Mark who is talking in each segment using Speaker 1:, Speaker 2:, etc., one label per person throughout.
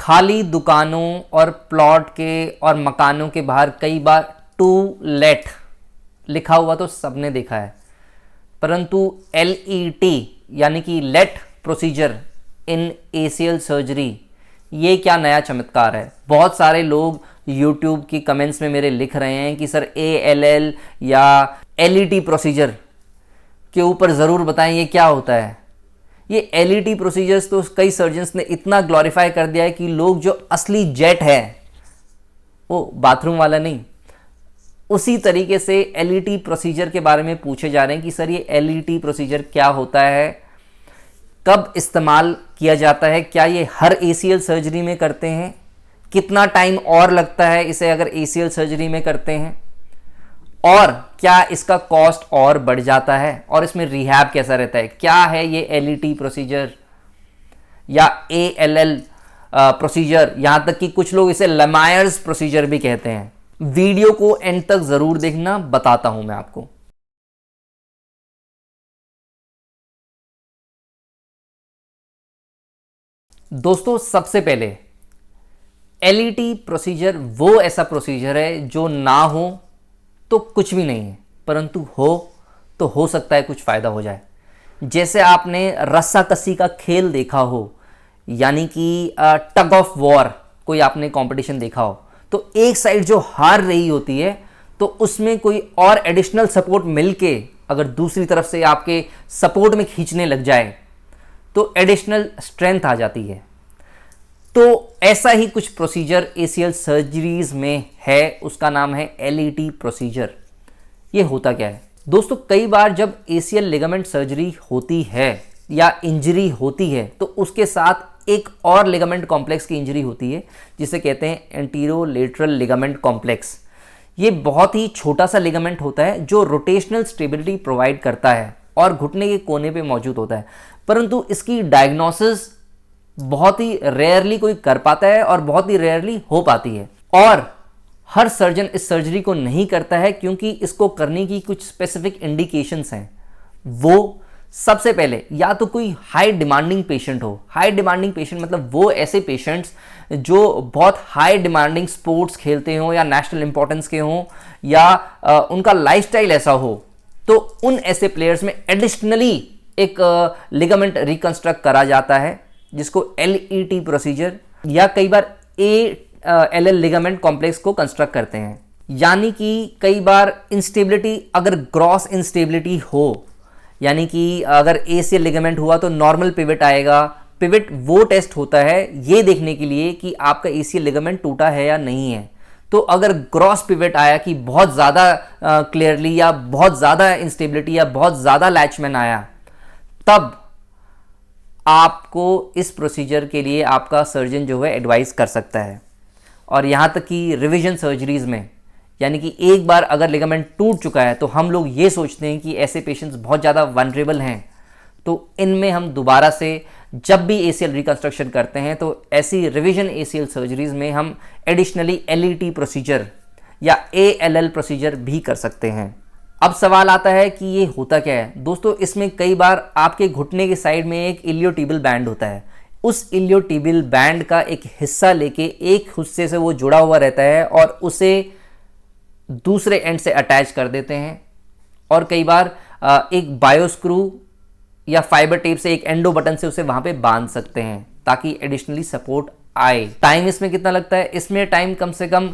Speaker 1: खाली दुकानों और प्लॉट के और मकानों के बाहर कई बार टू लेट लिखा हुआ तो सबने देखा है, परंतु LET यानी कि late procedure in ACL surgery, ये क्या नया चमत्कार है। बहुत सारे लोग YouTube की कमेंट्स में मेरे लिख रहे हैं कि सर ALL या LET प्रोसीजर के ऊपर ज़रूर बताएं ये क्या होता है। ये LET प्रोसीजर्स तो कई सर्जन्स ने इतना ग्लोरीफाई कर दिया है कि लोग जो असली जेट है वो बाथरूम वाला नहीं, उसी तरीके से LET प्रोसीजर के बारे में पूछे जा रहे हैं कि सर ये LET प्रोसीजर क्या होता है, कब इस्तेमाल किया जाता है, क्या ये हर ACL सर्जरी में करते हैं, कितना टाइम और लगता है इसे अगर ACL सर्जरी में करते हैं, और क्या इसका कॉस्ट और बढ़ जाता है, और इसमें रिहैब कैसा रहता है, क्या है ये LET प्रोसीजर या ALL प्रोसीजर, यहां तक कि कुछ लोग इसे लमायर्स प्रोसीजर भी कहते हैं। वीडियो को एंड तक जरूर देखना, बताता हूं मैं आपको। दोस्तों सबसे पहले LET प्रोसीजर वो ऐसा प्रोसीजर है जो ना हो तो कुछ भी नहीं है, परंतु हो तो हो सकता है कुछ फायदा हो जाए। जैसे आपने रस्साकसी का खेल देखा हो, यानी कि टग ऑफ वॉर, कोई आपने कंपटीशन देखा हो, तो एक साइड जो हार रही होती है तो उसमें कोई और एडिशनल सपोर्ट मिलके अगर दूसरी तरफ से आपके सपोर्ट में खींचने लग जाए तो एडिशनल स्ट्रेंथ आ जाती है। तो ऐसा ही कुछ प्रोसीजर ACL सर्जरीज में है, उसका नाम है LET प्रोसीजर। ये होता क्या है दोस्तों, कई बार जब ACL लिगामेंट सर्जरी होती है या इंजरी होती है तो उसके साथ एक और लिगामेंट कॉम्प्लेक्स की इंजरी होती है जिसे कहते हैं एंटीरोलेटरल लिगामेंट कॉम्प्लेक्स। ये बहुत ही छोटा सा लिगामेंट होता है जो रोटेशनल स्टेबिलिटी प्रोवाइड करता है और घुटने के कोने पे मौजूद होता है, परंतु इसकी डायग्नोसिस बहुत ही रेयरली कोई कर पाता है और बहुत ही रेयरली हो पाती है, और हर सर्जन इस सर्जरी को नहीं करता है क्योंकि इसको करने की कुछ स्पेसिफिक इंडिकेशंस हैं। वो सबसे पहले या तो कोई हाई डिमांडिंग पेशेंट हो, हाई डिमांडिंग पेशेंट मतलब वो ऐसे पेशेंट्स जो बहुत हाई डिमांडिंग स्पोर्ट्स खेलते हो या नेशनल इंपॉर्टेंस के हों या उनका लाइफस्टाइल ऐसा हो, तो उन ऐसे प्लेयर्स में एडिशनली एक लिगामेंट रिकंस्ट्रक्ट करा जाता है जिसको LET प्रोसीजर या कई बार ALL लिगामेंट कॉम्प्लेक्स को कंस्ट्रक्ट करते हैं। यानी कि कई बार इंस्टेबिलिटी, अगर ग्रॉस इंस्टेबिलिटी हो, यानी कि अगर ACL लिगामेंट हुआ तो नॉर्मल पिवट आएगा। पिवट वो टेस्ट होता है ये देखने के लिए कि आपका ACL लिगामेंट टूटा है या नहीं है। तो अगर ग्रॉस पिवट आया कि बहुत ज़्यादा क्लियरली या बहुत ज़्यादा इंस्टेबिलिटी या बहुत ज़्यादा लैचमैन आया, तब आपको इस प्रोसीजर के लिए आपका सर्जन जो है एडवाइस कर सकता है। और यहाँ तक कि रिवीजन सर्जरीज में, यानी कि एक बार अगर लिगामेंट टूट चुका है तो हम लोग ये सोचते हैं कि ऐसे पेशेंट्स बहुत ज़्यादा वनरेबल हैं, तो इनमें हम दोबारा से जब भी ACL रिकंस्ट्रक्शन करते हैं तो ऐसी रिवीजन ACL सर्जरीज में हम एडिशनली LET प्रोसीजर या ALL प्रोसीजर भी कर सकते हैं। अब सवाल आता है कि ये होता क्या है दोस्तों। इसमें कई बार आपके घुटने के साइड में एक इलियोटिबियल बैंड होता है, उस इलियोटिबियल बैंड का एक हिस्सा लेके एक हिस्से से वो जुड़ा हुआ रहता है और उसे दूसरे एंड से अटैच कर देते हैं, और कई बार एक बायोस्क्रू या फाइबर टेप से एक एंडो बटन से उसे वहां पे बांध सकते हैं ताकि एडिशनली सपोर्ट आए। टाइम इसमें कितना लगता है, इसमें टाइम कम से कम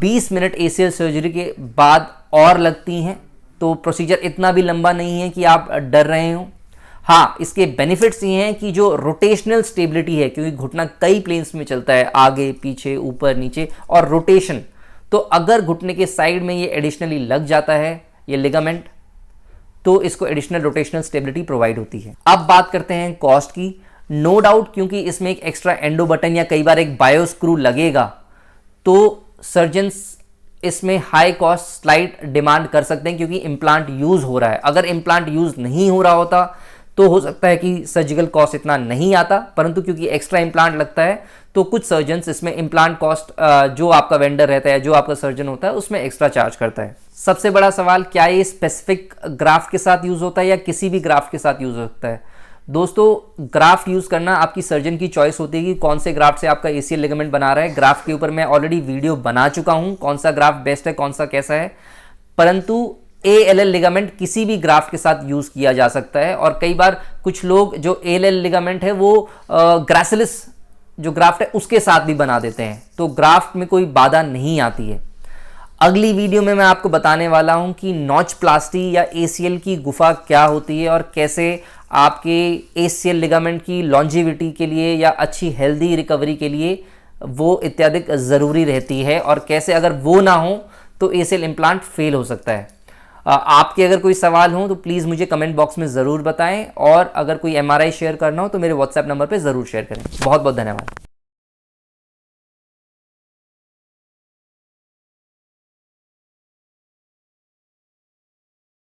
Speaker 1: 20 मिनट ACL सर्जरी के बाद और लगती हैं, तो प्रोसीजर इतना भी लंबा नहीं है कि आप डर रहे हो। हाँ, इसके बेनिफिट्स ये हैं कि जो रोटेशनल स्टेबिलिटी है, क्योंकि घुटना कई प्लेन्स में चलता है, आगे पीछे ऊपर नीचे और रोटेशन, तो अगर घुटने के साइड में ये एडिशनली लग जाता है ये लिगामेंट, तो इसको एडिशनल रोटेशनल स्टेबिलिटी प्रोवाइड होती है। अब बात करते हैं कॉस्ट की। नो डाउट, क्योंकि इसमें एक एक्स्ट्रा एंडो बटन या कई बार एक बायोस्क्रू लगेगा, तो सर्जन्स इसमें हाई कॉस्ट स्लाइड डिमांड कर सकते हैं क्योंकि इम्प्लांट यूज हो रहा है। अगर इम्प्लांट यूज नहीं हो रहा होता तो हो सकता है कि सर्जिकल कॉस्ट इतना नहीं आता, परंतु क्योंकि एक्स्ट्रा इम्प्लांट लगता है तो कुछ सर्जन्स इसमें इम्प्लांट कॉस्ट जो आपका वेंडर रहता है, जो आपका सर्जन होता है, उसमें एक्स्ट्रा चार्ज करता है। सबसे बड़ा सवाल, क्या ये स्पेसिफिक ग्राफ्ट के साथ यूज होता है या किसी भी ग्राफ्ट के साथ यूज होता है? दोस्तों ग्राफ्ट यूज़ करना आपकी सर्जन की चॉइस होती है कि कौन से ग्राफ्ट से आपका एसीएल लिगामेंट बना रहा है। ग्राफ्ट के ऊपर मैं ऑलरेडी वीडियो बना चुका हूं, कौन सा ग्राफ्ट बेस्ट है, कौन सा कैसा है। परंतु ALL लिगामेंट किसी भी ग्राफ्ट के साथ यूज़ किया जा सकता है। और कई बार कुछ लोग जो ALL लिगामेंट है वो ग्रासिलिस जो ग्राफ्ट है उसके साथ भी बना देते हैं, तो ग्राफ्ट में कोई बाधा नहीं आती है। अगली वीडियो में मैं आपको बताने वाला हूं कि नॉच प्लास्टी या ACL की गुफा क्या होती है और कैसे आपके ACL लिगामेंट की लॉन्जिविटी के लिए या अच्छी हेल्दी रिकवरी के लिए वो इत्यादि ज़रूरी रहती है, और कैसे अगर वो ना हो तो ACL इम्प्लांट फेल हो सकता है। आपके अगर कोई सवाल हो तो प्लीज़ मुझे कमेंट बॉक्स में ज़रूर बताएं, और अगर कोई MRI शेयर करना हो तो मेरे WhatsApp नंबर पर ज़रूर शेयर करें। बहुत बहुत धन्यवाद।